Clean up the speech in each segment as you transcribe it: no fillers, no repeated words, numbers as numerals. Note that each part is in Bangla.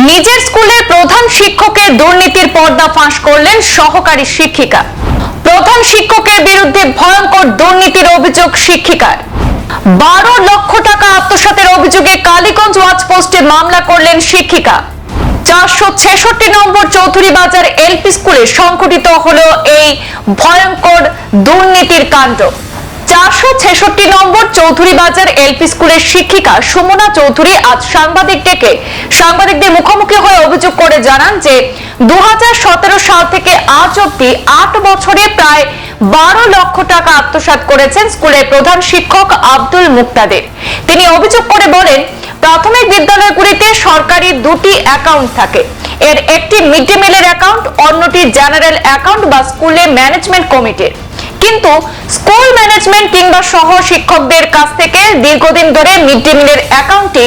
নিজের স্কুলের প্রধান শিক্ষকের দুর্নীতির পর্দা ফাঁস করলেন সহকারী শিক্ষিকা। প্রধান শিক্ষকের বিরুদ্ধে ভয়ঙ্কর দুর্নীতির অভিযোগ শিক্ষিকার। 12 লক্ষ টাকা আত্মসাতের অভিযোগে কালীগঞ্জ ওয়াচপোস্টে মামলা করলেন শিক্ষিকা। 466 নম্বর চৌধুরী বাজার এলপি স্কুলে সংঘটিত হলো এই ভয়ঙ্কর দুর্নীতির কাণ্ড। 466 নম্বর চৌধুরী বাজার এলপি স্কুলের শিক্ষিকা সুমনা চৌধুরী আজ সাংবাদিকদের মুখোমুখি হয়ে অভিযোগ করে জানান যে 2017 সাল থেকে আজ অব্দি 8 বছরে প্রায় 12 লক্ষ টাকা আত্মসাৎ করেছেন স্কুলের প্রধান শিক্ষক আব্দুল মুক্তাদির। তিনি অভিযোগ করে বলেন, প্রাথমিক বিদ্যালয়গুলিতে সরকারি দুটি অ্যাকাউন্ট থাকে। এর একটি মিড ডে মিলের অ্যাকাউন্ট, অন্যটি জেনারেল অ্যাকাউন্ট বা স্কুলের ম্যানেজমেন্ট কমিটির। কিন্তু স্কুল ম্যানেজমেন্ট কিংবা সহ শিক্ষকদের কাছ থেকে দীর্ঘদিন ধরে মিড ডে মিলের অ্যাকাউন্টটি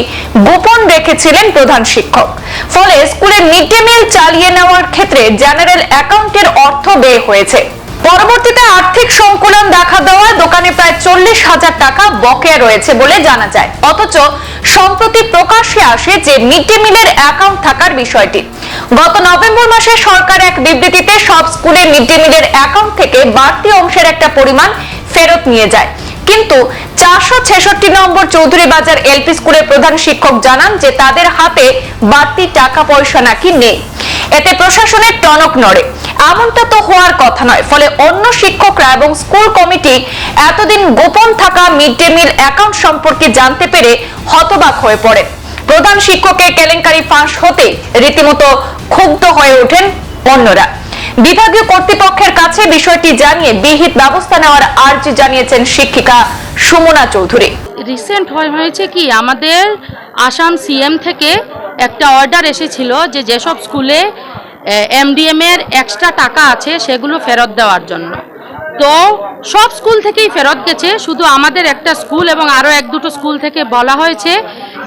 গোপন রেখেছিলেন প্রধান শিক্ষক। ফলে স্কুলের মিড ডে মিল চালিয়ে নেওয়ার ক্ষেত্রে জেনারেল অ্যাকাউন্টের অর্থ ব্যয় হয়েছে। পরবর্তীতে আর্থিক সংকুলন দেখা দেওয়ায় দোকানে প্রায় 40,000 টাকা বকেয়া রয়েছে বলে জানা যায়। অথচ সম্প্রতি প্রকাশ্যে আসে যে মিড ডে মিলের অ্যাকাউন্ট থাকার বিষয়টি। গত নভেম্বর মাসে সরকার এক বিবৃতিতে সব স্কুলে মিড ডে মিলের অ্যাকাউন্ট থেকে বাড়তি অংশের একটা পরিমাণ ফেরত নিয়ে যায়। কিন্তু 466 নম্বর চৌধুরী বাজার এলপি স্কুলের প্রধান শিক্ষক জানান যে তাদের হাতে বাড়তি টাকা পয়সা নাকি নেই। এতে প্রশাসনের টনক নড়ে। এমনটা তো হওয়ার কথা নয়। ফলে অন্য শিক্ষকরা এবং স্কুল কমিটি এতদিন গোপন থাকা মিড ডে মিল অ্যাকাউন্ট সম্পর্কে জানতে পেরে হতবাক হয়ে পড়ে। প্রধান শিক্ষকের কেলেঙ্কারি ফাঁস হতে রীতিমতো ক্ষুব্ধ হয়ে ওঠেন অন্যরা। বিভাগীয় কর্তৃপক্ষের কাছে বিষয়টি জানিয়ে বিহিত ব্যবস্থা নেওয়ার আর্জি জানিয়েছেন শিক্ষিকা সুমনা চৌধুরী। রিসেন্ট হয়েছে কি, আমাদের আসাম সিএম থেকে একটা অর্ডার এসেছিল যে যেসব স্কুলে এমডিএম এর এক্সট্রা টাকা আছে সেগুলো ফেরত দেওয়ার জন্য। তো সব স্কুল থেকেই ফেরত গেছে, শুধু আমাদের একটা স্কুল এবং আরও 1-2টো স্কুল থেকে বলা হয়েছে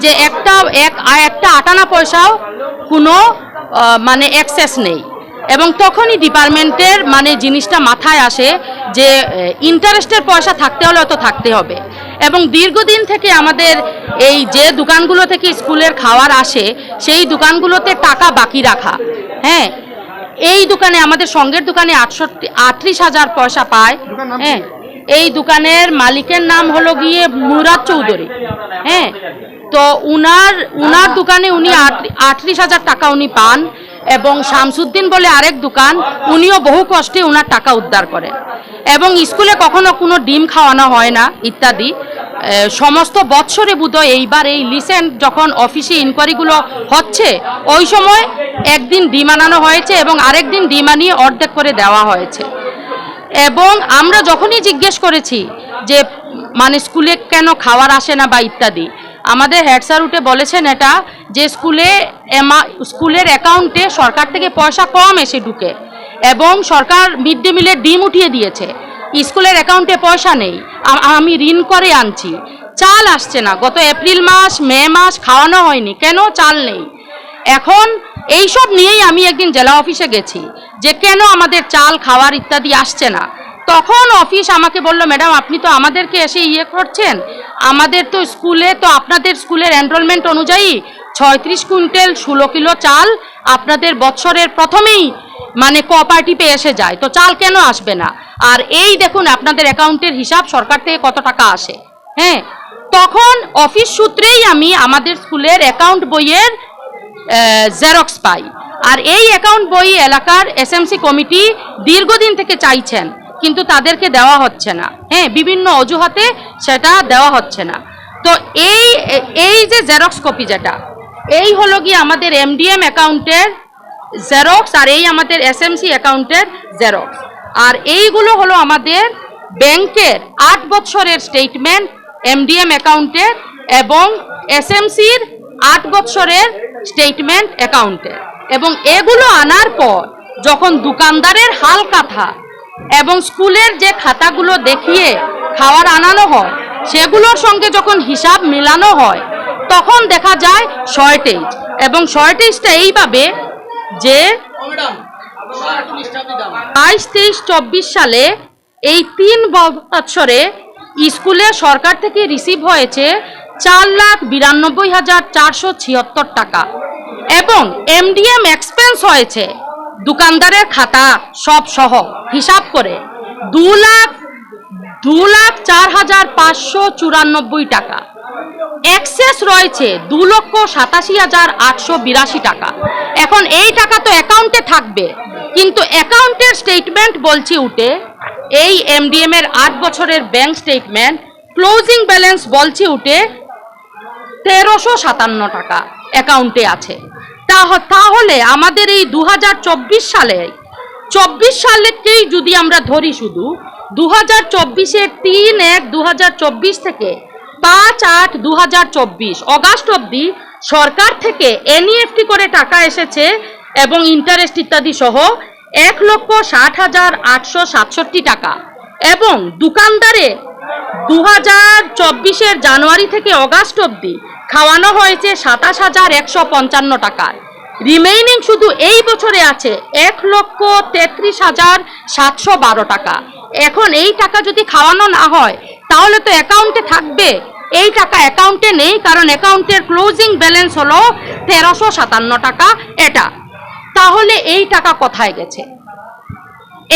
যে একটা আটানা পয়সাও কোনো মানে অ্যাক্সেস নেই। এবং তখনই ডিপার্টমেন্টের জিনিসটা মাথায় আসে যে ইন্টারেস্টের পয়সা থাকতে হলে তো থাকতে হবে। এবং দীর্ঘদিন থেকে আমাদের এই যে দোকানগুলো থেকে স্কুলের খাবার আসে সেই দোকানগুলোতে টাকা বাকি রাখা। হ্যাঁ, এই দোকানে আমাদের সঙ্গের দোকানে 38,000 পয়সা পায়। হ্যাঁ, এই দোকানের মালিকের নাম হলো গিয়ে মুরাদ চৌধুরী। হ্যাঁ, তো উনার দোকানে উনি 38,000 টাকা উনি পান। এবং শামসুদ্দিন বলে আরেক দোকান, উনিও বহু কষ্টে উনার টাকা উদ্ধার করেন। এবং স্কুলে কখনো কোনো ডিম খাওয়ানো হয় না ইত্যাদি। সমস্ত বৎসরে বোধহয় এইবার এই রিসেন্ট যখন অফিসে ইনকোয়ারিগুলো হচ্ছে ওই সময় একদিন ডিম আনানো হয়েছে এবং আরেকদিন ডিম আনিয়ে অর্ধেক করে দেওয়া হয়েছে। এবং আমরা যখনই জিজ্ঞেস করেছি যে স্কুলে কেন খাবার আসে না বা ইত্যাদি, আমাদের হেড স্যার উঠে বলেছেন এটা যে স্কুলের অ্যাকাউন্টে সরকার থেকে পয়সা কম এসে ঢুকে এবং সরকার মিড ডে মিলের ডিম উঠিয়ে দিয়েছে। স্কুলের অ্যাকাউন্টে পয়সা নেই, আমি ঋণ করে আনছি। চাল আসছে না, গত এপ্রিল মাস মে মাস খাওয়ানো হয়নি, কেন চাল নেই। এখন এইসব নিয়েই আমি একদিন জেলা অফিসে গেছি যে কেন আমাদের চাল খাবার ইত্যাদি আসছে না। তখন অফিস আমাকে বলল, ম্যাডাম আপনি তো আমাদেরকে এসে করছেন, আমাদের তো স্কুলে তো আপনাদের স্কুলের এনরোলমেন্ট অনুযায়ী 36 কুইন্টাল 16 কিলো চাল আপনাদের বছরের প্রথমেই কোঅপারেটিভে এসে যায়, তো চাল কেন আসবে না। আর এই দেখুন আপনাদের অ্যাকাউন্টের হিসাব সরকার থেকে কত টাকা আসে। হ্যাঁ, তখন অফিস সূত্রেই আমি আমাদের স্কুলের অ্যাকাউন্ট বইয়ের জেরক্স পাই। আর এই অ্যাকাউন্ট বই এলাকার এসএমসি কমিটি দীর্ঘদিন থেকে চাইছেন, কিন্তু তাদেরকে দেওয়া হচ্ছে না। হ্যাঁ, বিভিন্ন অজুহাতে সেটা দেওয়া হচ্ছে না। তো এই যে জেরক্স কপি যেটা, এই হলো গিয়ে আমাদের এমডিএম অ্যাকাউন্টের জেরক্স আর এই আমাদের এসএমসি অ্যাকাউন্টের জেরক্স। আর এইগুলো হলো আমাদের ব্যাংকের 8 বছরের স্টেটমেন্ট এমডিএম অ্যাকাউন্টের এবং এসএমসির 8 বছরের স্টেটমেন্ট অ্যাকাউন্টের। এবং এগুলো আনার পর যখন দোকানদারের হাল কাথা এবং স্কুলের যে খাতাগুলো দেখিয়ে খাবার আনানো হয় সেগুলোর সঙ্গে যখন হিসাব মিলানো হয় তখন দেখা যায় শর্টেজ। এবং শর্টেজটা এইভাবে যে 22-23-24 সালে এই 3 বছরে স্কুলে সরকার থেকে রিসিভ হয়েছে 4,92,476 টাকা। এবং এমডিএম এক্সপেন্স হয়েছে দোকানদারের খাতা সব সহ হিসাব করে 2,04,594 টাকা। এক্সেস রয়েছে 2,87,882 টাকা। এখন এই টাকা তো অ্যাকাউন্টে থাকবে, কিন্তু অ্যাকাউন্টের স্টেটমেন্ট বলছি উঠে, এই এমডিএম এর 8 বছরের ব্যাংক স্টেটমেন্ট ক্লোজিং ব্যালেন্স বলছি উঠে 1,357 টাকা অ্যাকাউন্টে আছে। তাহলে আমাদের এই 2024 সালেরকেই যদি আমরা ধরি, শুধু 2024-এর 3/1/2024 থেকে 5/8/2024 অগাস্ট অবধি সরকার থেকে এনইএফটি করে টাকা এসেছে এবং ইন্টারেস্ট ইত্যাদি সহ 1,60,867 টাকা। এবং দোকানদারে 2024-এর জানুয়ারি থেকে অগাস্ট অবধি খাওয়ানো হয়েছে 27,155 টাকা। রিমেইনিং শুধু এই বছরে আছে 1,33,712 টাকা। এখন এই টাকা যদি খাওয়ানো না হয় তাহলে তো অ্যাকাউন্টে থাকবে, এই টাকা অ্যাকাউন্টে নেই, কারণ অ্যাকাউন্টের ক্লোজিং ব্যালেন্স হলো 1,357 টাকা। এটা তাহলে এই টাকা কোথায় গেছে?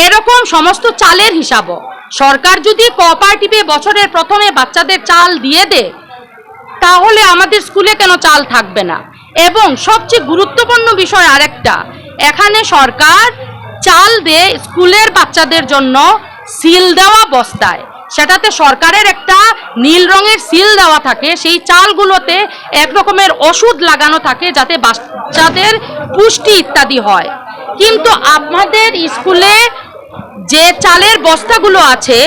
এরকম সমস্ত চালের হিসাবও সরকার যদি কোঅপারেটিভে বছরের প্রথমে বাচ্চাদের চাল দিয়ে দেয়, তাহলে আমাদের স্কুলে কেন চাল থাকবে না? এবং সবচেয়ে গুরুত্বপূর্ণ বিষয় আরেকটা, এখানে সরকার চাল দেয় স্কুলের বাচ্চাদের জন্য সিল দেওয়া বস্তায়, সেটাতে সরকারের একটা নীল রঙের সিল দেওয়া থাকে। সেই চালগুলোতে এক রকমের ওষুধ লাগানো থাকে যাতে বাচ্চাদের পুষ্টি ইত্যাদি হয়। কিন্তু আমাদের স্কুলে যে চালের বস্তাগুলো আছে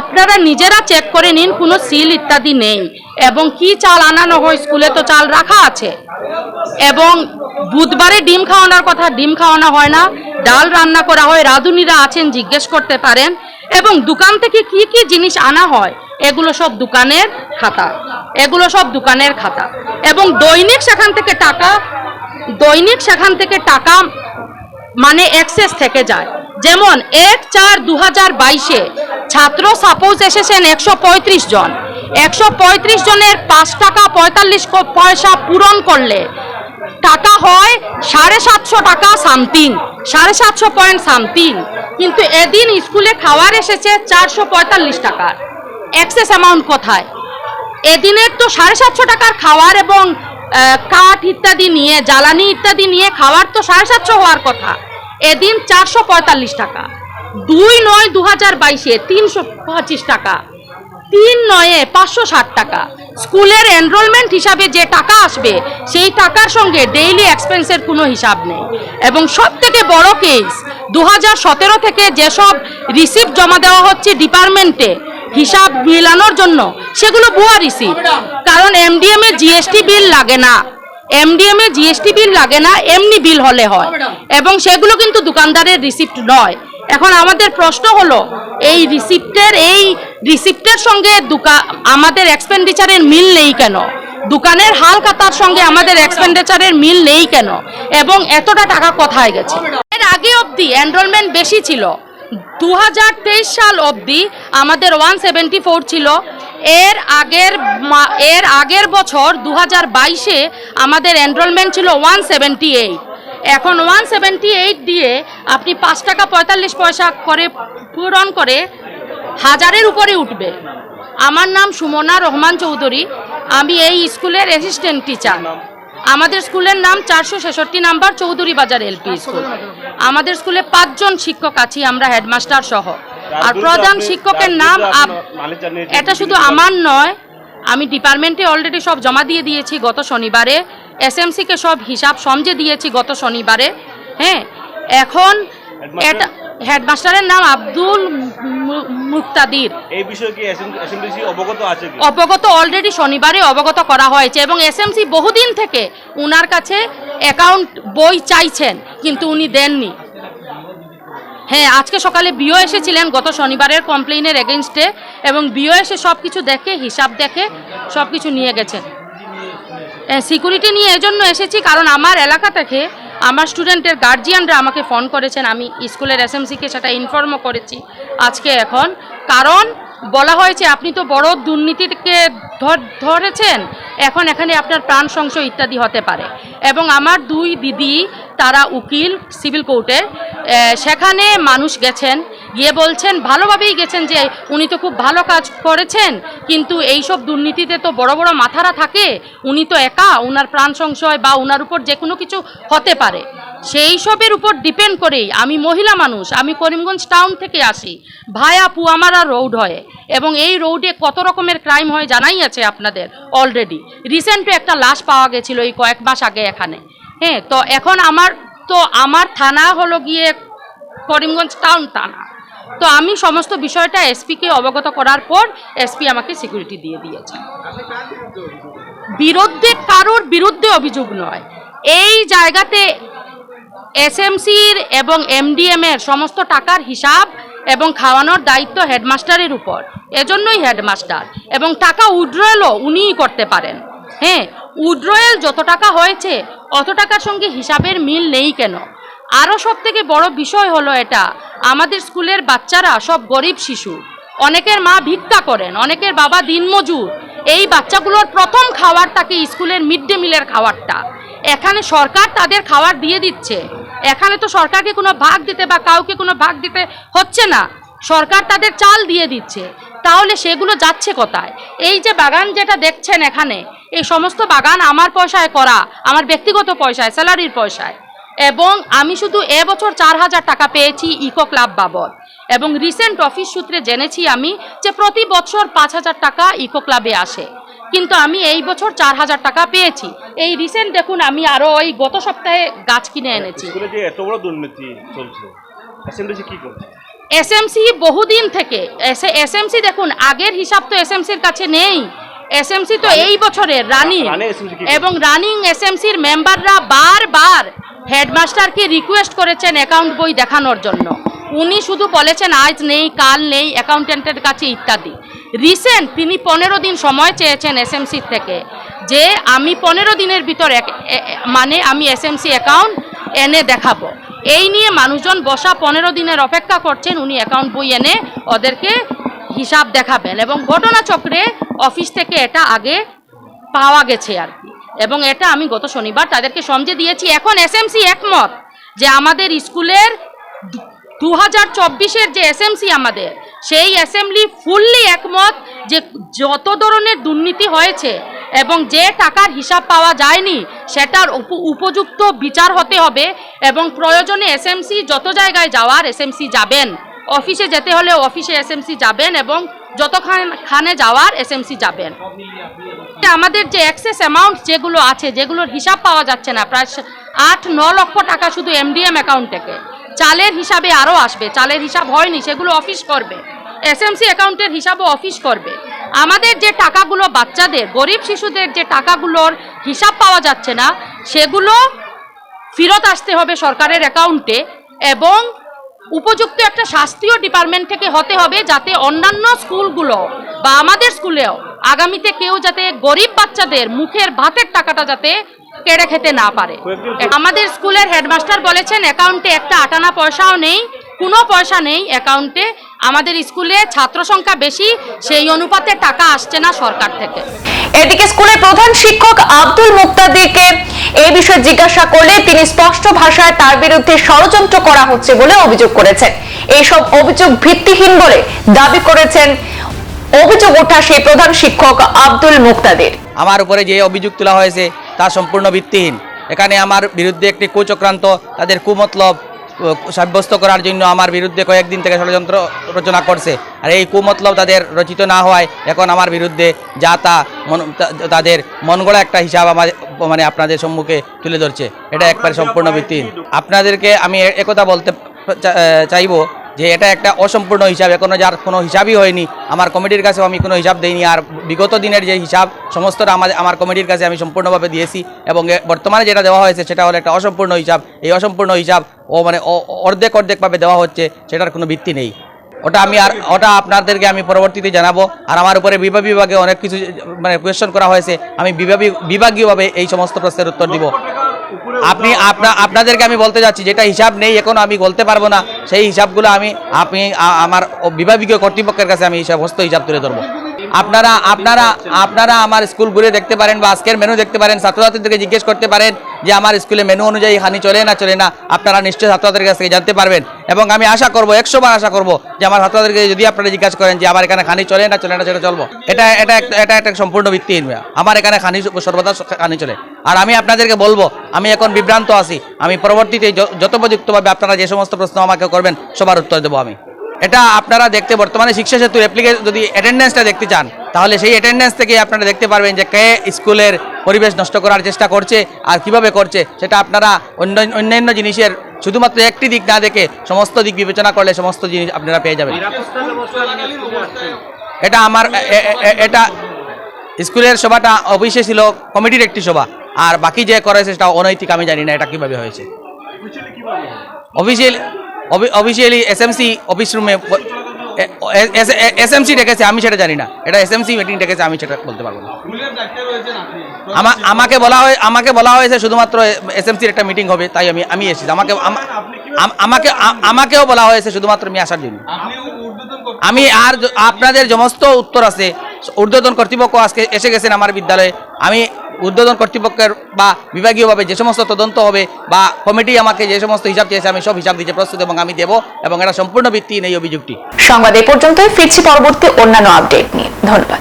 আপনারা নিজেরা চেক করে নিন, কোনো সিল ইত্যাদি নেই। এবং কি চাল আনানো হয়, স্কুলে তো চাল রাখা আছে। এবং বুধবারে ডিম খাওয়ানোর কথা, ডিম খাওয়ানো হয় না, ডাল রান্না করা হয়, রাঁধুনিরা আছেন, জিজ্ঞেস করতে পারেন। এবং দোকান থেকে কি কি জিনিস আনা হয় এগুলো সব দোকানের খাতা। এবং দৈনিক সেখান থেকে টাকা মানে এক্সেস থেকে যায়। যেমন 1/4/2022-এ ছাত্র সাপোজ এসেছেন 135 জন, 135 জনের 5 টাকা 45 পয়সা পূরণ করলে টাকা হয় 750 টাকা সামথিং, 750 কিন্তু এদিন স্কুলে খাওয়ার এসেছে 445 টাকার। এক্সেস অ্যামাউন্ট কোথায়? এদিনের তো 750 টাকার খাওয়ার এবং কাঠ ইত্যাদি নিয়ে, জ্বালানি ইত্যাদি নিয়ে খাওয়ার তো 750 হওয়ার কথা, এদিন 445 টাকা। 2/9/2022-এ 325 টাকা, 3/9-এ 560 টাকা। স্কুলের এনরোলমেন্ট হিসাবে যে টাকা আসবে সেই টাকার সঙ্গে ডেইলি এক্সপেন্সের কোনো হিসাব নেই। এবং সব থেকে বড় কেস, 2017 থেকে যেসব রিসিপ্ট জমা দেওয়া হচ্ছে ডিপার্টমেন্টে হিসাব মিলানোর জন্য, সেগুলো ভুয়া রিসিপ্ট। কারণ এমডিএম-এ জিএসটি বিল লাগে না, এমনি বিল হলে হয়। এবং সেগুলো কিন্তু দোকানদারের রিসিপ্ট নয়। এখন আমাদের প্রশ্ন হলো, এই রিসিপ্টের সঙ্গে আমাদের এক্সপেন্ডিচারের মিল নেই কেন? দোকানের হাল খাতার সঙ্গে আমাদের এক্সপেন্ডিচারের মিল নেই কেন? এবং এতটা টাকা কোথায় গেছে? এর আগে অবধি এনরোলমেন্ট বেশি ছিল, 2023 সাল অবধি আমাদের 174 ছিল। এর আগের বছর 2022-এ আমাদের এনরোলমেন্ট ছিল 178। এখন 178 দিয়ে আপনি 5 টাকা 45 পয়সা করে পূরণ করে 1000-এর উপরে উঠবে। আমার নাম সুমনা রহমান চৌধুরী, আমি এই স্কুলের অ্যাসিস্ট্যান্ট টিচার। আমাদের স্কুলের নাম 466 নাম্বার চৌধুরী বাজার এলপি স্কুল। আমাদের স্কুলে 5 জন শিক্ষক আছি আমরা, হেডমাস্টার সহ। আর প্রধান শিক্ষকের নাম, এটা শুধু আমার নয়, আমি ডিপার্টমেন্টে অলরেডি সব জমা দিয়ে দিয়েছি গত শনিবারে, এসএমসিকে সব হিসাব সমঝে দিয়েছি গত শনিবারে। হ্যাঁ, এখন এটা হেডমাস্টারের নাম আব্দুল মুক্তাদির। এই বিষয়ে কি এসএমসি অবগত আছে? অবগত অলরেডি শনিবারে অবগত করা হয়েছে এবং এসএমসি বহুদিন থেকে উনার কাছে অ্যাকাউন্ট বই চাইছেন, কিন্তু উনি দেননি। হ্যাঁ, আজকে সকালে বিও এসেছিলেন গত শনিবারের কমপ্লেইনের এগেইনস্টে, এবং বিও এসে সব কিছু দেখে, হিসাব দেখে সব কিছু নিয়ে গেছেন। সিকিউরিটি নিয়ে এজন্য এসেছি কারণ আমার এলাকা থেকে আমার স্টুডেন্টের গার্জিয়ানরা আমাকে ফোন করেছেন, আমি স্কুলের এসএমসিকে সেটা ইনফর্মও করেছি আজকে। এখন কারণ বলা হয়েছে আপনি তো বড় দুর্নীতিকে ধরেছেন, এখন এখানে আপনার প্রাণ সংশয় ইত্যাদি হতে পারে। এবং আমার দুই দিদি তারা উকিল সিভিল কোর্টে, সেখানে মানুষ গেছেন, গিয়ে বলছেন ভালোভাবেই গেছেন যে উনি তো খুব ভালো কাজ করেছেন, কিন্তু এইসব দুর্নীতিতে তো বড় বড় মাথারা থাকে, উনি তো একা, উনার প্রাণ সংশয় বা উনার উপর যে কোনো কিছু হতে পারে। সেই সবের উপর ডিপেন্ড করেই আমি মহিলা মানুষ, আমি করিমগঞ্জ টাউন থেকে আসি, ভায়া পুয়ামারা রোড হয়ে, এবং এই রোডে কত রকমের ক্রাইম হয় জানাই আছে আপনাদের অলরেডি। রিসেন্টলি একটা লাশ পাওয়া গেছিল এই কয়েক মাস আগে এখানে। হ্যাঁ, তো এখন আমার থানা হলো গিয়ে করিমগঞ্জ টাউন থানা। তো আমি সমস্ত বিষয়টা এসপিকে অবগত করার পর এসপি আমাকে সিকিউরিটি দিয়ে দিয়েছে। কারোর বিরুদ্ধে অভিযোগ নয়, এই জায়গাতে এসএমসির এবং এমডিএমের সমস্ত টাকার হিসাব এবং খাওয়ানোর দায়িত্ব হেডমাস্টারের উপর, এজন্যই হেডমাস্টার, এবং টাকা উইথড্রয়ালও উনিই করতে পারেন। হ্যাঁ, উইথড্রয়াল যত টাকা হয়েছে অত টাকার সঙ্গে হিসাবের মিল নেই কেন? আরও সবথেকে বড় বিষয় হলো এটা, আমাদের স্কুলের বাচ্চারা সব গরিব শিশু, অনেকের মা ভিক্ষা করেন, অনেকের বাবা দিনমজুর। এই বাচ্চাগুলোর প্রথম খাবার থাকে স্কুলের মিড ডে মিলের খাবারটা। এখানে সরকার তাদের খাবার দিয়ে দিচ্ছে, এখানে তো সরকারকে কোনো ভাগ দিতে বা কাউকে কোনো ভাগ দিতে হচ্ছে না, সরকার তাদের চাল দিয়ে দিচ্ছে। তাহলে সেগুলো যাচ্ছে কোথায়? এই যে বাগান যেটা দেখছেন এখানে, এই সমস্ত বাগান আমার পয়সায় করা, আমার ব্যক্তিগত পয়সায়, স্যালারির পয়সায়। এবং আমি শুধু এবছর 4,000 টাকা পেয়েছি ইকো ক্লাব বাবদ, এবং রিসেন্ট অফিস সূত্রে জেনেছি আমি যে প্রতি বছর 5,000 টাকা ইকো ক্লাবে আসে, কিন্তু আমি এই বছর 4,000 টাকা পেয়েছি। এই রিসেন্ট দেখুন, আমি আরও ওই গত সপ্তাহে গাছ কিনে এনেছি। যে এত বড় দুর্নীতি চলছে, এসএমডিসি কি করছে? এসএমসি বহুদিন থেকে, এসএমসি দেখুন আগের হিসাব তো এসএমসির কাছে নেই, এসএমসি তো এই বছরের রানিং, এবং রানিং এসএমসির মেম্বাররা বারবার হেডমাস্টারকে রিকোয়েস্ট করেছেন অ্যাকাউন্ট বই দেখানোর জন্য। উনি শুধু বলেছেন আজ নেই, কাল নেই, অ্যাকাউন্টেন্টের কাছে ইত্যাদি। রিসেন্ট তিনি 15 দিন সময় চেয়েছেন এসএমসির থেকে, যে আমি 15 দিনের ভিতর আমি এসএমসি অ্যাকাউন্ট এনে দেখাবো। এই নিয়ে মানুষজন বসা 15 দিনের অপেক্ষা করছেন, উনি অ্যাকাউন্ট বই এনে ওদেরকে হিসাব দেখাবেন। এবং ঘটনাচক্রে অফিস থেকে এটা আগে পাওয়া গেছে আর কি, এবং এটা আমি গত শনিবার তাদেরকে সমঝে দিয়েছি। এখন এসএমসি একমত যে আমাদের স্কুলের 2024-এর যে এসএমসি আমাদের, সেই অ্যাসেম্বলি ফুললি একমত যে যত ধরনের দুর্নীতি হয়েছে এবং যে টাকার হিসাব পাওয়া যায়নি সেটার উপযুক্ত বিচার হতে হবে, এবং প্রয়োজনে এসএমসি যত জায়গায় যাওয়ার এসএমসি যাবেন, অফিসে যেতে হলে অফিসে এসএমসি যাবেন, এবং যতখানে যাওয়ার এসএমসি যাবেন। আমাদের যে এক্সেস অ্যামাউন্ট যেগুলো আছে, যেগুলোর হিসাব পাওয়া যাচ্ছে না, প্রায় 8-9 লক্ষ টাকা শুধু এমডিএম অ্যাকাউন্ট থেকে। চালের হিসাবে আরও আসবে, চালের হিসাব হয়নি, সেগুলো অফিস করবে, এসএমসি অ্যাকাউন্টের হিসাবও অফিস করবে। আমাদের যে টাকাগুলো বাচ্চাদের, গরিব শিশুদের যে টাকাগুলোর হিসাব পাওয়া যাচ্ছে না, সেগুলো ফেরত আসতে হবে সরকারের অ্যাকাউন্টে, এবং উপযুক্ত একটা শাস্তিও ডিপার্টমেন্ট থেকে হতে হবে, যাতে অন্যান্য স্কুলগুলো বা আমাদের স্কুলেও আগামীতে কেউ যাতে গরিব বাচ্চাদের মুখের ভাতের টাকাটা যাতে কেড়ে খেতে না পারে। আমাদের স্কুলের হেডমাস্টার বলেছেন অ্যাকাউন্টে একটা আটানা পয়সাও নেই, কোনো পয়সা নেই অ্যাকাউন্টে। আমাদের স্কুলে ছাত্র সংখ্যা বেশি, সেই অনুপাতে টাকা আসছে না সরকার থেকে। এদিকে স্কুলের প্রধান শিক্ষক আব্দুল মুক্তাদিরকে এই বিষয়ে জিজ্ঞাসা করলে তিনি স্পষ্ট ভাষায় তার বিরুদ্ধে ষড়যন্ত্র করা হচ্ছে বলে অভিযোগ করেছেন। এইসব অভিযোগ ভিত্তিহীন বলে দাবি করেছেন অভিযোগ ওঠা সেই প্রধান শিক্ষক আব্দুল মুক্তাদির। আমার উপরে যে অভিযোগ তোলা হয়েছে তা সম্পূর্ণ ভিত্তিহীন। এখানে আমার বিরুদ্ধে একটি কুচক্রান্ত, তাদের কুমতলব সাব্যস্ত করার জন্য আমার বিরুদ্ধে কয়েকদিন থেকে ষড়যন্ত্র রচনা করছে। আর এই কুমতলব তাদের রচিত না হওয়ায় এখন আমার বিরুদ্ধে যা তা তাদের মন গড়া একটা হিসাব আমার আপনাদের সম্মুখে তুলে ধরছে। এটা একবারে সম্পূর্ণ ভিত্তিহীন। আপনাদেরকে আমি একথা বলতে চাইব যে এটা একটা অসম্পূর্ণ হিসাব, এখনও যার কোনো হিসাবই হয়নি। আমার কমিটির কাছেও আমি কোনো হিসাব দেইনি, আর বিগত দিনের যে হিসাব সমস্তটা আমার কমিটির কাছে আমি সম্পূর্ণভাবে দিয়েছি, এবং বর্তমানে যেটা দেওয়া হয়েছে সেটা হলো একটা অসম্পূর্ণ হিসাব। এই অসম্পূর্ণ হিসাব অর্ধেকভাবে দেওয়া হচ্ছে, সেটার কোনো ভিত্তি নেই। ওটা আপনাদেরকে আমি পরবর্তীতে জানাবো। আর আমার উপরে বিভাগে অনেক কিছু কোয়েশ্চন করা হয়েছে, আমি বিভাগীয়ভাবে এই সমস্ত প্রশ্নের উত্তর দিব। আপনাদেরকে আমি বলতে যাচ্ছি, যেটা হিসাব নেই এখন আমি বলতে পারবো না, সেই হিসাবগুলো আমার বিভাগীয় কর্তৃপক্ষের কাছে আমি সমস্ত হিসাব তুলে ধরবো। আপনারা আমার স্কুল ঘুরে দেখতে পারেন বা আজকের মেনু দেখতে পারেন, ছাত্রছাত্রীদেরকে জিজ্ঞেস করতে পারেন যে আমার স্কুলে মেনু অনুযায়ী হানি চলে না চলে না, আপনারা নিশ্চয়ই ছাত্রছাত্রীদের কাছ থেকে জানতে পারবেন। এবং আমি আশা করবো, 100 বার আশা করবো যে আমার ছাত্রছাত্রীদেরকে যদি আপনারা জিজ্ঞাসা করেন যে আমার এখানে খানি চলে না সেটা চলবো, এটা একটা সম্পূর্ণ ভিত্তিহীন। আমার এখানে খানি সর্বদা খানি চলে। আর আমি আপনাদেরকে বলবো, আমি এখন বিভ্রান্ত আছি, আমি পরবর্তীতে যথোপযুক্তভাবে আপনারা যে সমস্ত প্রশ্ন আমাকে করবেন সবার উত্তর দেবো আমি। এটা আপনারা দেখতে বর্তমানে শিক্ষা সেতুর অ্যাপ্লিকেশন যদি অ্যাটেন্ডেন্সটা দেখতে চান, তাহলে সেই অ্যাটেন্ডেন্স থেকে আপনারা দেখতে পারবেন যে কে স্কুলের পরিবেশ নষ্ট করার চেষ্টা করছে আর কিভাবে করছে। সেটা আপনারা অন্যান্য জিনিসের শুধুমাত্র একটি দিক না দেখে সমস্ত দিক বিবেচনা করলে সমস্ত জিনিস আপনারা পেয়ে যাবেন। এটা স্কুলের সভাটা অবশ্যই ছিল কমিটির একটি সভা, আর বাকি যে করেছে সেটা অনৈতিক। আমি জানি না এটা কিভাবে হয়েছে। অফিসিয়ালি এসএমসি অফিস রুমে এসএমসি ডেকেছে, আমি সেটা জানি না। এটা এসএমসি মিটিং ডেকেছে, আমি সেটা বলতে পারবো না। আমাকে বলা হয়েছে শুধুমাত্র এসএমসির একটা মিটিং হবে, তাই আমি এসেছি। আমাকেও বলা হয়েছে শুধুমাত্র আমি আসার জন্য। আমি আর আপনাদের সমস্ত উত্তর আছে, ঊর্ধ্বতন কর্তৃপক্ষ আজকে এসে গেছেন আমার বিদ্যালয়ে। আমি ঊর্ধ্বতন কর্তৃপক্ষের বা বিভাগীয়ভাবে যে সমস্ত তদন্ত হবে বা কমিটি আমাকে যে সমস্ত হিসাব চেয়েছে, আমি সব হিসাব দিতে প্রস্তুত এবং আমি দেব, এবং এটা সম্পূর্ণ ভিত্তিহীন এই অভিযোগটি। সংবাদ এই পর্যন্তই, ফিরছি পরবর্তী অন্যান্য আপডেট নিয়ে। ধন্যবাদ।